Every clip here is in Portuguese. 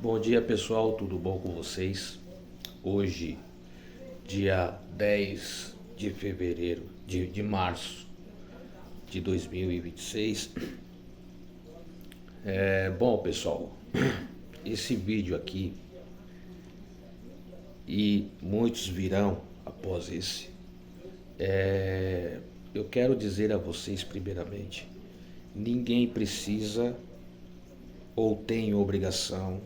Bom dia pessoal, tudo bom com vocês? Hoje, dia 10 de fevereiro, de março de 2026. Bom pessoal, esse vídeo aqui e muitos virão após esse, eu quero dizer a vocês primeiramente, ninguém precisa ou tem obrigação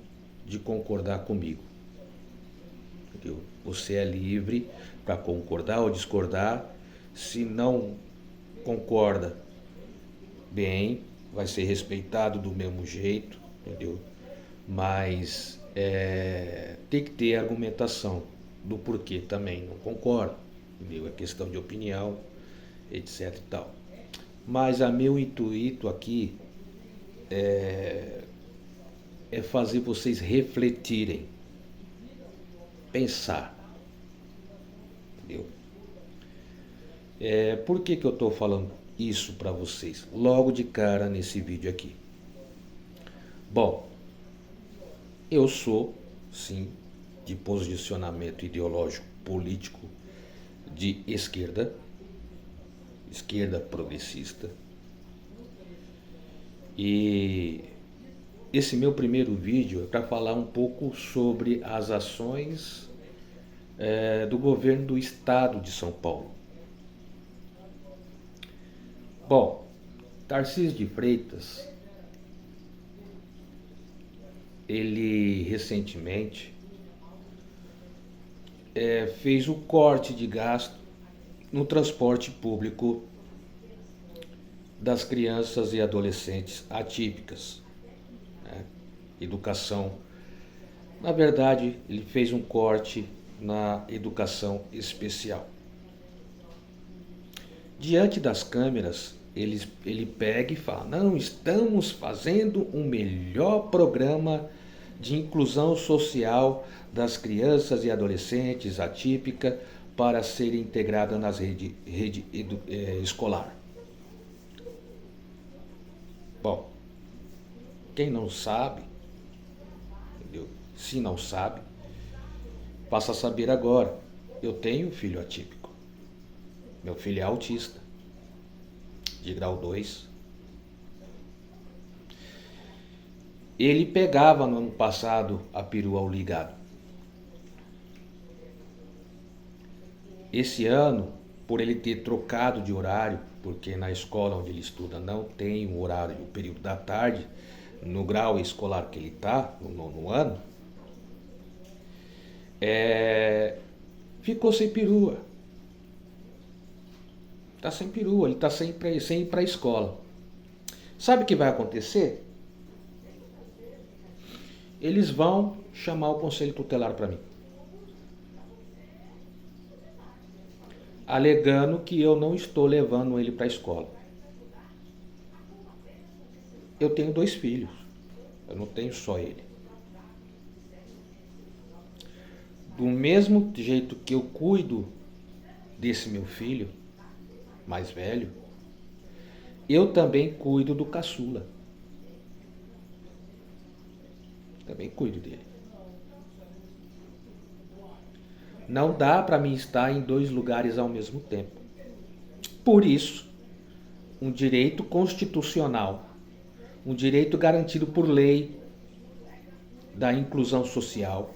de concordar comigo. Entendeu? Você é livre para concordar ou discordar. Se não concorda, bem, vai ser respeitado do mesmo jeito, entendeu? Mas tem que ter argumentação do porquê também não concordo, entendeu? É questão de opinião, etc e tal. Mas a meu intuito aqui é fazer vocês refletirem, pensar, entendeu? Por que eu estou falando isso para vocês logo de cara nesse vídeo aqui? Bom, eu sou, sim, de posicionamento ideológico político de esquerda progressista, e esse meu primeiro vídeo é para falar um pouco sobre as ações do governo do estado de São Paulo. Bom, Tarcísio de Freitas, ele recentemente fez o corte de gasto no transporte público das crianças e adolescentes atípicas, né? Educação. Na verdade, ele fez um corte na educação especial. Diante das câmeras, ele pega e fala: não, estamos fazendo um melhor programa de inclusão social das crianças e adolescentes atípicas para ser integrada nas rede escolar. Bom, quem não sabe, entendeu? Se não sabe, passa a saber agora. Eu tenho um filho atípico. Meu filho é autista, de grau 2. Ele pegava no ano passado a perua ao ligado. Esse ano, por ele ter trocado de horário, porque na escola onde ele estuda não tem um horário, o período da tarde, no grau escolar que ele está, no nono ano, ficou sem perua. Está sem perua, ele está sem ir para a escola. Sabe o que vai acontecer? Eles vão chamar o conselho tutelar para mim, alegando que eu não estou levando ele para a escola. Eu tenho 2 filhos, eu não tenho só ele. Do mesmo jeito que eu cuido desse meu filho mais velho, eu também cuido do caçula. Também cuido dele. Não dá para mim estar em 2 lugares ao mesmo tempo. Por isso, um direito constitucional, um direito garantido por lei da inclusão social,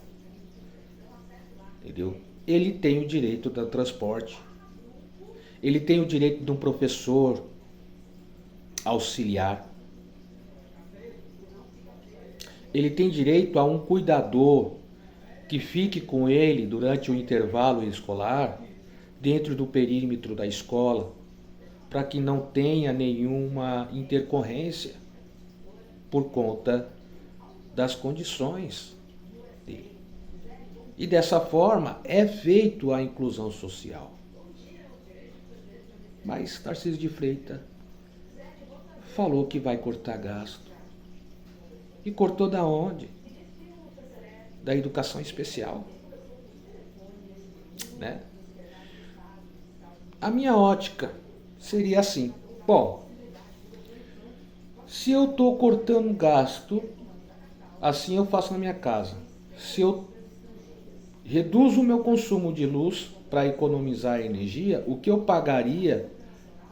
entendeu? Ele tem o direito do transporte, ele tem o direito de um professor auxiliar, ele tem direito a um cuidador que fique com ele durante o intervalo escolar, dentro do perímetro da escola, para que não tenha nenhuma intercorrência por conta das condições dele. E dessa forma é feito a inclusão social. Mas Tarcísio de Freitas falou que vai cortar gasto. E cortou da onde? Da educação especial, né? A minha ótica seria assim: bom, se eu estou cortando gasto Assim eu faço na minha casa. Se eu reduzo o meu consumo de luz para economizar energia, o que eu pagaria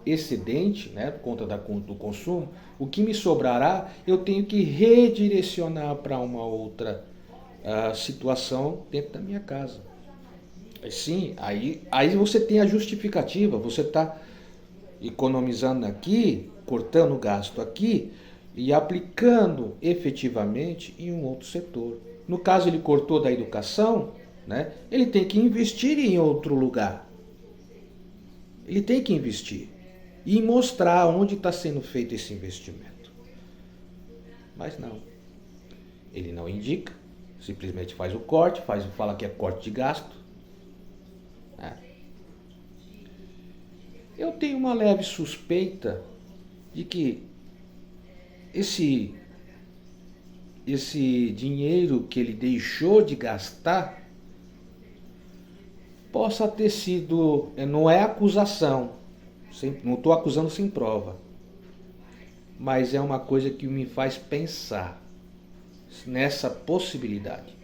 excedente, né, por conta do consumo, o que me sobrará, eu tenho que redirecionar para uma outra situação dentro da minha casa. Sim, aí você tem a justificativa, você está economizando aqui, cortando gasto aqui e aplicando efetivamente em um outro setor. No caso, ele cortou da educação, né? Ele tem que investir em outro lugar. Ele tem que investir e mostrar onde está sendo feito esse investimento. Mas não. Ele não indica, simplesmente faz o corte, fala que é corte de gasto. Eu tenho uma leve suspeita de que esse dinheiro que ele deixou de gastar possa ter sido, não é acusação, não estou acusando sem prova, mas é uma coisa que me faz pensar nessa possibilidade.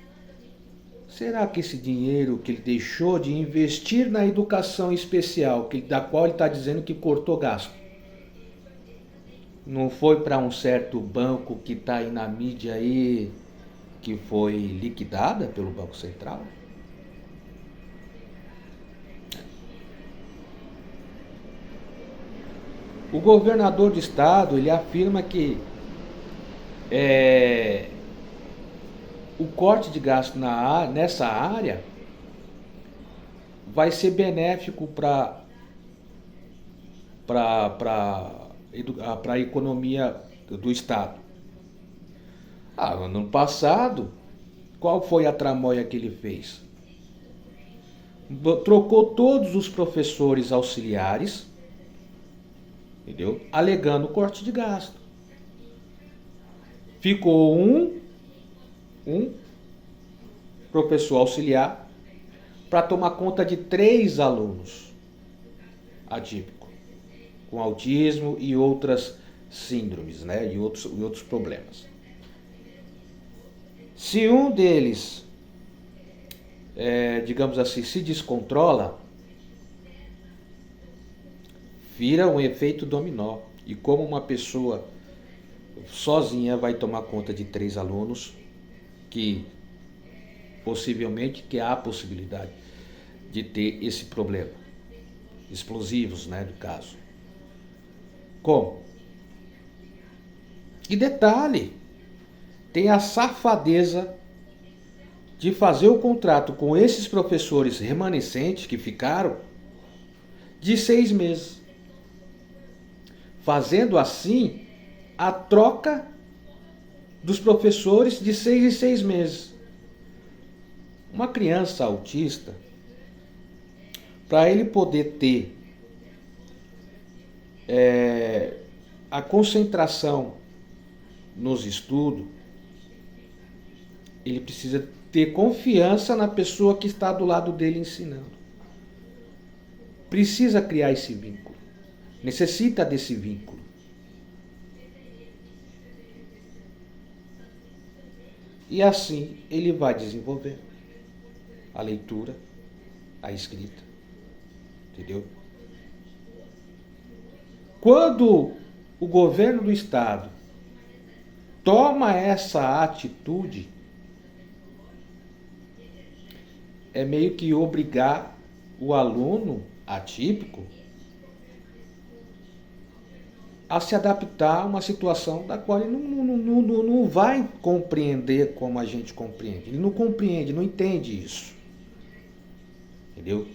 Será que esse dinheiro que ele deixou de investir na educação especial, da qual ele está dizendo que cortou gasto, não foi para um certo banco que está aí na mídia aí, que foi liquidada pelo Banco Central? O governador do estado, ele afirma que o corte de gasto nessa área vai ser benéfico para a economia do estado. Ano passado, qual foi a tramóia que ele fez? Trocou todos os professores auxiliares, entendeu? Alegando corte de gasto. Ficou um professor auxiliar para tomar conta de 3 alunos atípicos, com autismo e outras síndromes, né? E outros problemas. Se um deles, digamos assim, se descontrola, vira um efeito dominó. E como uma pessoa sozinha vai tomar conta de 3 alunos, que possivelmente há a possibilidade de ter esse problema, explosivos, né, no caso. Como? E detalhe, tem a safadeza de fazer o contrato com esses professores remanescentes que ficaram de 6 meses, fazendo assim a troca dos professores de 6 em 6 meses. Uma criança autista, para ele poder ter a concentração nos estudos, ele precisa ter confiança na pessoa que está do lado dele ensinando. Precisa criar esse vínculo. Necessita desse vínculo. E assim ele vai desenvolver a leitura, a escrita. Entendeu? Quando o governo do estado toma essa atitude, é meio que obrigar o aluno atípico a se adaptar a uma situação da qual ele não vai compreender como a gente compreende. Ele não compreende, não entende isso. Entendeu?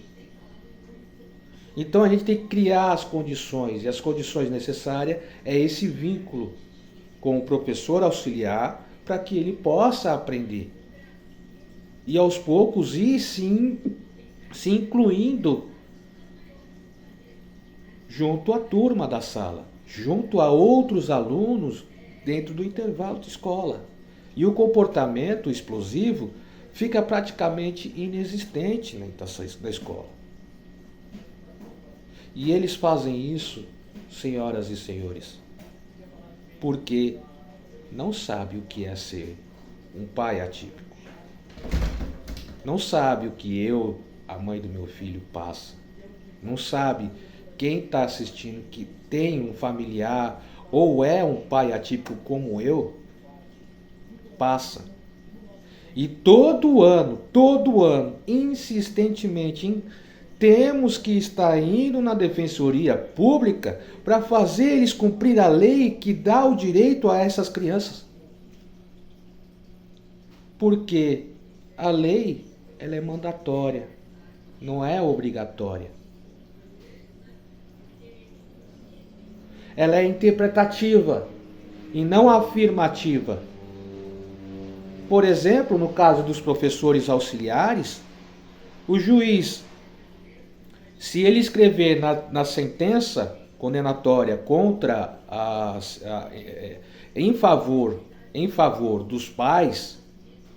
Então a gente tem que criar as condições, e as condições necessárias é esse vínculo com o professor auxiliar para que ele possa aprender. E aos poucos ir se incluindo junto à turma da sala, junto a outros alunos dentro do intervalo de escola. E o comportamento explosivo fica praticamente inexistente na escola. E eles fazem isso, senhoras e senhores, porque não sabem o que é ser um pai atípico. Não sabe o que eu, a mãe do meu filho, passa. Não sabe quem está assistindo que tem um familiar ou é um pai atípico como eu, passa. E todo ano, insistentemente, temos que estar indo na defensoria pública para fazer eles cumprir a lei que dá o direito a essas crianças. Porque a lei, ela é mandatória, não é obrigatória. Ela é interpretativa e não afirmativa. Por exemplo, no caso dos professores auxiliares, o juiz, se ele escrever na sentença condenatória contra em favor dos pais,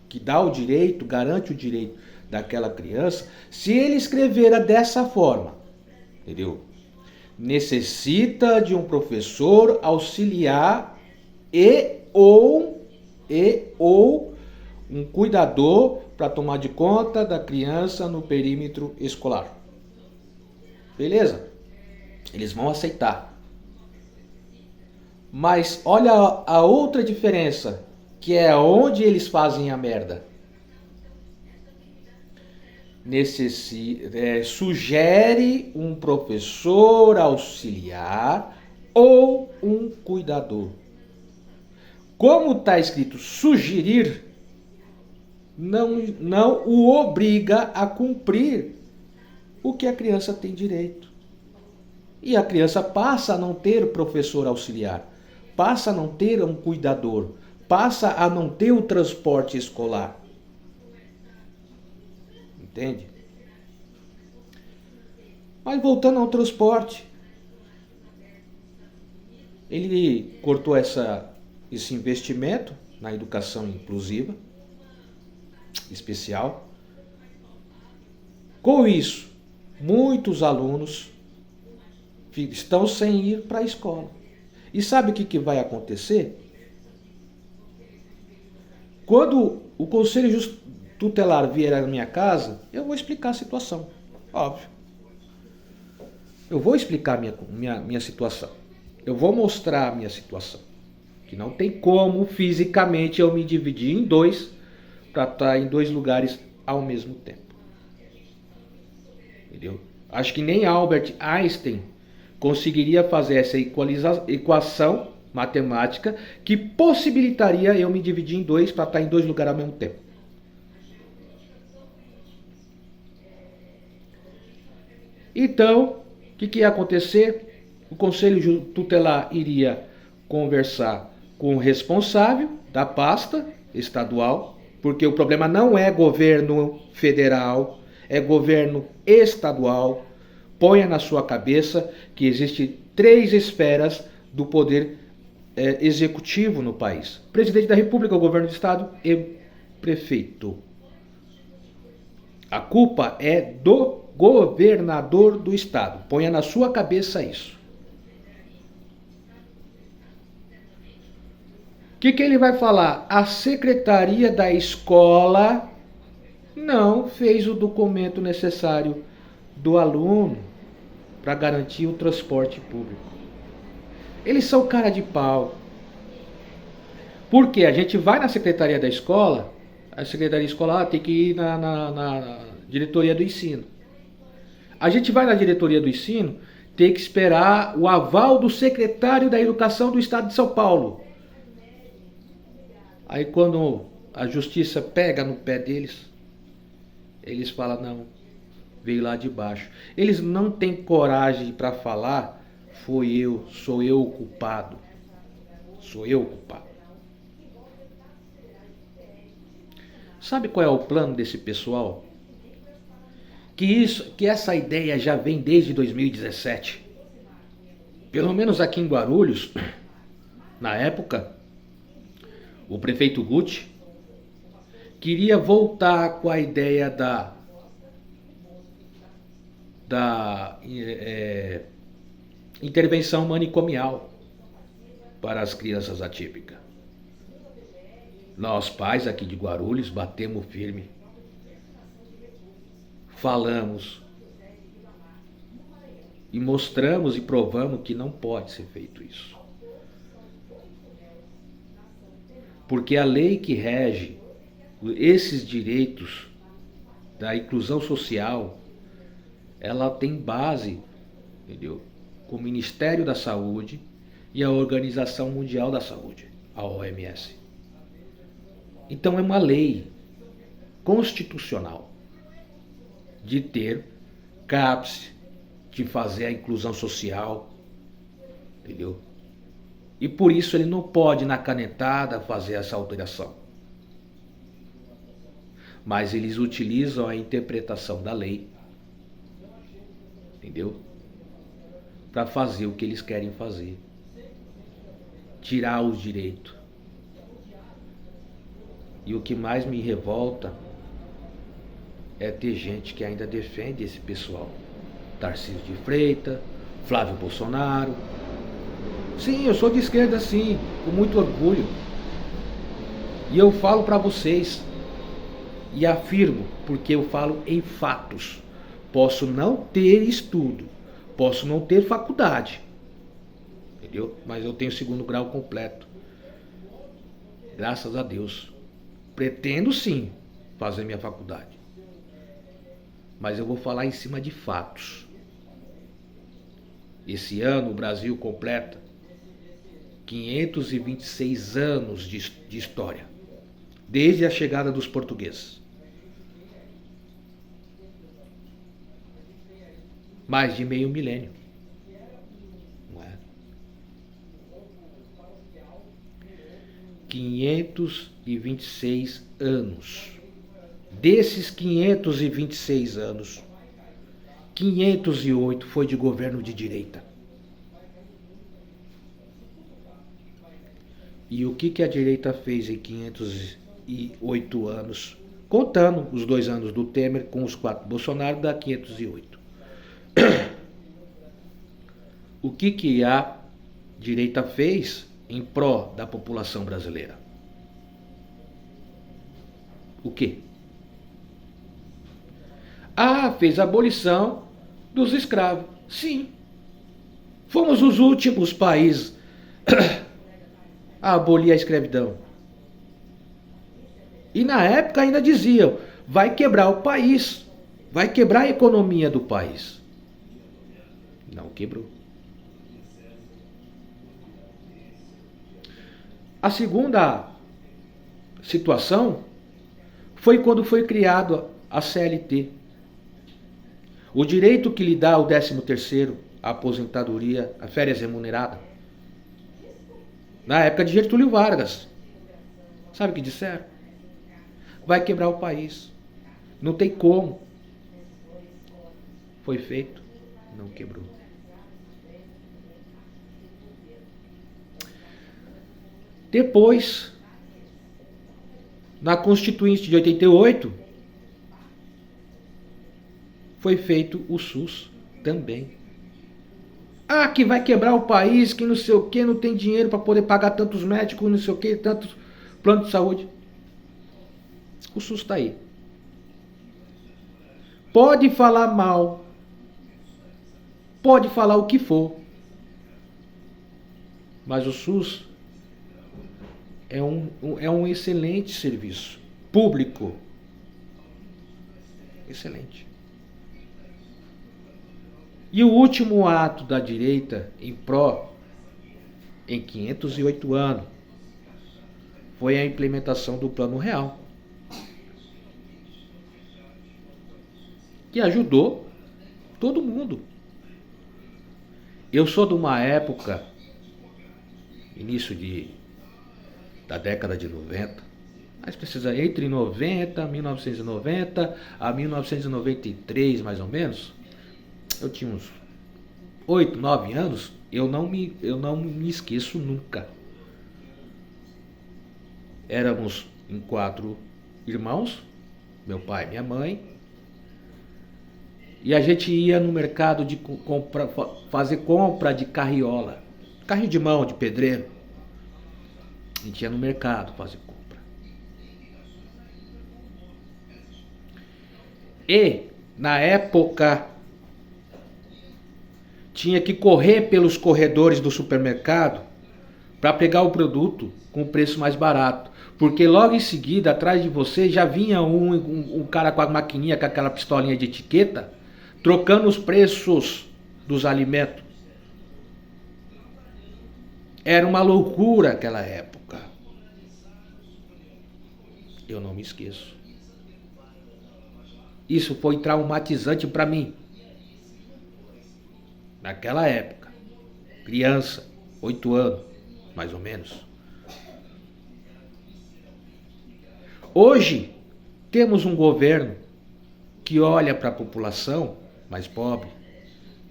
que dá o direito, garante o direito daquela criança, se ele escrever dessa forma, entendeu? Necessita de um professor auxiliar ou um cuidador para tomar de conta da criança no perímetro escolar. Beleza? Eles vão aceitar. Mas olha a outra diferença, que é onde eles fazem a merda. Sugere um professor auxiliar ou um cuidador. Como está escrito sugerir, não o obriga a cumprir o que a criança tem direito. E a criança passa a não ter professor auxiliar, passa a não ter um cuidador, passa a não ter o transporte escolar. Entende? Mas voltando ao transporte, ele cortou esse investimento na educação inclusiva, especial. Com isso, muitos alunos estão sem ir para a escola. E sabe o que vai acontecer? Quando o Conselho Tutelar vier à minha casa, eu vou explicar a situação. Óbvio. Eu vou explicar minha situação. Eu vou mostrar a minha situação. Que não tem como fisicamente eu me dividir em dois para estar em dois lugares ao mesmo tempo. Entendeu? Acho que nem Albert Einstein conseguiria fazer essa equação matemática que possibilitaria eu me dividir em dois para estar em dois lugares ao mesmo tempo. Então, o que ia acontecer? O Conselho Tutelar iria conversar com o responsável da pasta estadual, porque o problema não é governo federal, é governo estadual. Ponha na sua cabeça que existem 3 esferas do poder executivo no país: presidente da República, o governo do estado e prefeito. A culpa é do governador do estado. Ponha na sua cabeça isso. O que ele vai falar? A secretaria da escola não fez o documento necessário do aluno para garantir o transporte público. Eles são cara de pau. Porque a gente vai na secretaria da escola, a secretaria escolar tem que ir na diretoria do ensino. A gente vai na diretoria do ensino, tem que esperar o aval do secretário da Educação do Estado de São Paulo. Aí quando a justiça pega no pé deles, eles falam, não, veio lá de baixo. Eles não têm coragem para falar, sou eu o culpado. Sou eu o culpado. Sabe qual é o plano desse pessoal? Que essa ideia já vem desde 2017. Pelo menos aqui em Guarulhos, na época, o prefeito Guti queria voltar com a ideia da intervenção manicomial para as crianças atípicas. Nós, pais aqui de Guarulhos, batemos firme, falamos e mostramos e provamos que não pode ser feito isso. Porque a lei que rege esses direitos da inclusão social, ela tem base, entendeu? Com o Ministério da Saúde e a Organização Mundial da Saúde, a OMS. Então é uma lei constitucional de ter CAPS, de fazer a inclusão social, entendeu? E por isso ele não pode, na canetada, fazer essa alteração. Mas eles utilizam a interpretação da lei, entendeu? Para fazer o que eles querem fazer. Tirar os direitos. E o que mais me revolta é ter gente que ainda defende esse pessoal. Tarcísio de Freitas, Flávio Bolsonaro. Sim, eu sou de esquerda sim, com muito orgulho. E eu falo para vocês, e afirmo, porque eu falo em fatos. Posso não ter estudo, posso não ter faculdade, entendeu? Mas eu tenho 2º grau completo. Graças a Deus. Pretendo sim fazer minha faculdade. Mas eu vou falar em cima de fatos. Esse ano o Brasil completa 526 anos de história, desde a chegada dos portugueses. Mais de meio milênio. Não é? 526 anos. Desses 526 anos, 508 foi de governo de direita. E o que a direita fez em 508 anos? Contando os 2 anos do Temer com os 4 Bolsonaro, dá 508. O que a direita fez em pró da população brasileira? O quê? Fez a abolição dos escravos. Sim. Fomos os últimos países a abolir a escravidão. E na época ainda diziam, vai quebrar o país, vai quebrar a economia do país. Não quebrou. A segunda situação foi quando foi criado a CLT. O direito que lhe dá o 13º, a aposentadoria, a férias remunerada. Na época de Getúlio Vargas. Sabe o que disseram? Vai quebrar o país. Não tem como. Foi feito. Não quebrou. Depois, na Constituinte de 88, foi feito o SUS também. Que vai quebrar o país, que não sei o que, não tem dinheiro para poder pagar tantos médicos, não sei o que, tantos planos de saúde. O SUS está aí. Pode falar mal, pode falar o que for, mas o SUS é um excelente serviço público. Excelente. E o último ato da direita em pró, em 508 anos, foi a implementação do Plano Real, que ajudou todo mundo. Eu sou de uma época, início da década de 90, mas precisa entre 1990 a 1993 mais ou menos. Eu tinha uns 8, 9 anos, eu não me esqueço nunca. Éramos em 4 irmãos, meu pai e minha mãe, e a gente ia no mercado de fazer compra de carriola, carrinho de mão, de pedreiro. A gente ia no mercado fazer compra. E, na época, tinha que correr pelos corredores do supermercado para pegar o produto com o preço mais barato. Porque logo em seguida, atrás de você, já vinha um cara com a maquininha, com aquela pistolinha de etiqueta, trocando os preços dos alimentos. Era uma loucura aquela época. Eu não me esqueço. Isso foi traumatizante para mim. Naquela época. Criança, 8 anos, mais ou menos. Hoje, temos um governo que olha para a população mais pobre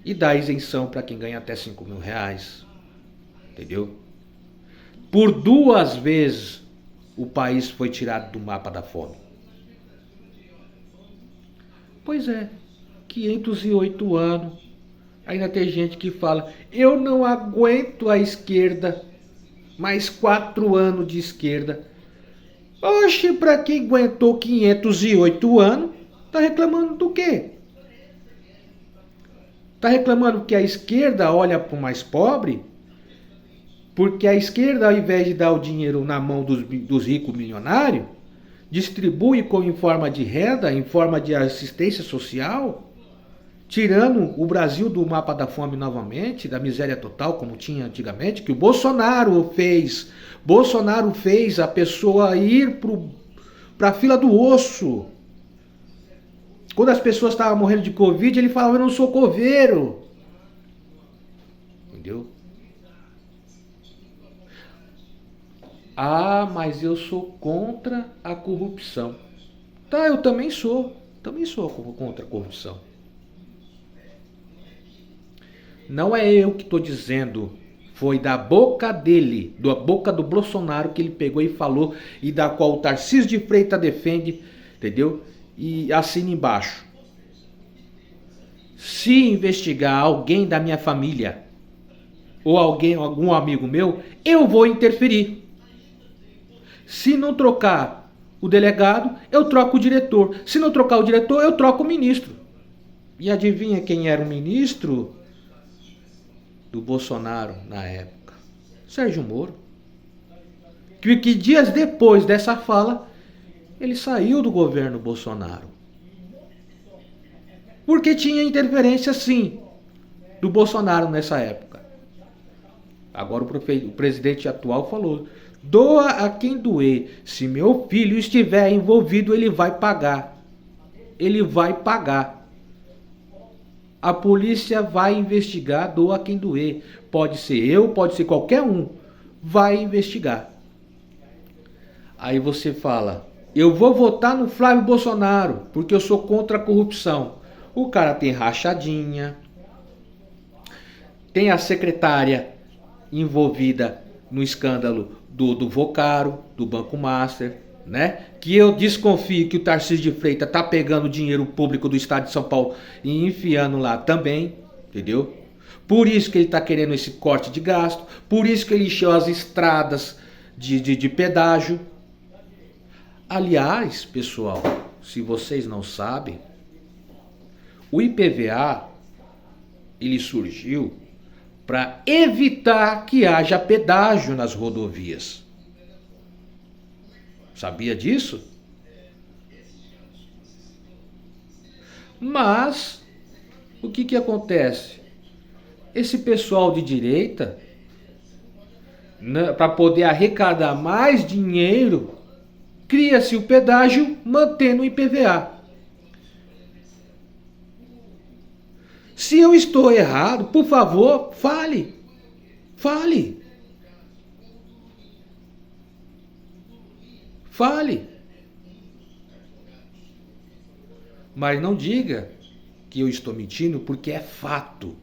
e dá isenção para quem ganha até 5 mil reais. Entendeu? Por 2 vezes o país foi tirado do mapa da fome. Pois é, 508 anos. Ainda tem gente que fala, eu não aguento a esquerda, mais 4 anos de esquerda. Oxe, para quem aguentou 508 anos, tá reclamando do quê? Tá reclamando que a esquerda olha para o mais pobre? Porque a esquerda, ao invés de dar o dinheiro na mão dos ricos milionários, distribui em forma de renda, em forma de assistência social, tirando o Brasil do mapa da fome novamente, da miséria total, como tinha antigamente, que o Bolsonaro fez. Bolsonaro fez a pessoa ir para a fila do osso. Quando as pessoas estavam morrendo de Covid, ele falava, eu não sou coveiro. Entendeu? Ah, mas eu sou contra a corrupção. Tá, eu também sou. Também sou contra a corrupção. Não é eu que estou dizendo. Foi da boca dele, da boca do Bolsonaro, que ele pegou e falou, e da qual o Tarcísio de Freitas defende, entendeu? E assina embaixo. Se investigar alguém da minha família, ou algum amigo meu, eu vou interferir. Se não trocar o delegado, eu troco o diretor. Se não trocar o diretor, eu troco o ministro. E adivinha quem era o ministro do Bolsonaro na época? Sérgio Moro. Que dias depois dessa fala, ele saiu do governo Bolsonaro. Porque tinha interferência, sim, do Bolsonaro nessa época. Agora o presidente atual falou, doa a quem doer. Se meu filho estiver envolvido, ele vai pagar. Ele vai pagar. A polícia vai investigar, doa a quem doer. Pode ser eu, pode ser qualquer um. Vai investigar. Aí você fala, eu vou votar no Flávio Bolsonaro, porque eu sou contra a corrupção. O cara tem rachadinha, tem a secretária envolvida no escândalo do Vocaro, do Banco Master, né? Que eu desconfio que o Tarcísio de Freitas tá pegando dinheiro público do estado de São Paulo e enfiando lá também, entendeu? Por isso que ele tá querendo esse corte de gasto, por isso que ele encheu as estradas de pedágio. Aliás, pessoal, se vocês não sabem, o IPVA, ele surgiu para evitar que haja pedágio nas rodovias. Sabia disso? Mas, o que acontece? Esse pessoal de direita, né, para poder arrecadar mais dinheiro, cria-se o pedágio mantendo o IPVA. Se eu estou errado, por favor, fale. Fale. Fale. Mas não diga que eu estou mentindo, porque é fato.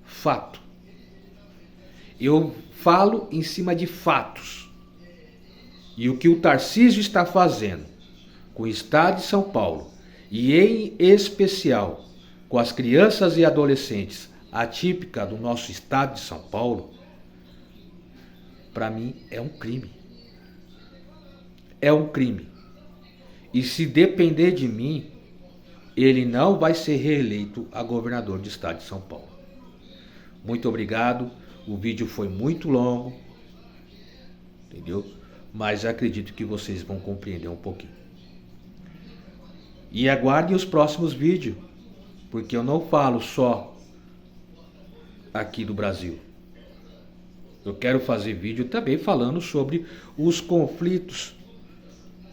Fato. Eu falo em cima de fatos. E o que o Tarcísio está fazendo com o Estado de São Paulo, e em especial com as crianças e adolescentes atípicas do nosso Estado de São Paulo, para mim é um crime. É um crime. E se depender de mim, ele não vai ser reeleito a governador do estado de São Paulo. Muito obrigado. O vídeo foi muito longo, entendeu? Mas acredito que vocês vão compreender um pouquinho. E aguardem os próximos vídeos, porque eu não falo só aqui do Brasil. Eu quero fazer vídeo também falando sobre os conflitos,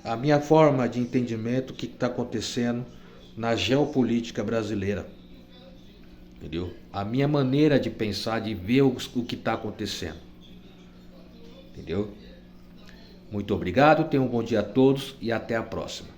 a minha forma de entendimento, o que está acontecendo na geopolítica brasileira. Entendeu? A minha maneira de pensar, de ver o que está acontecendo. Entendeu? Muito obrigado, tenham um bom dia a todos e até a próxima.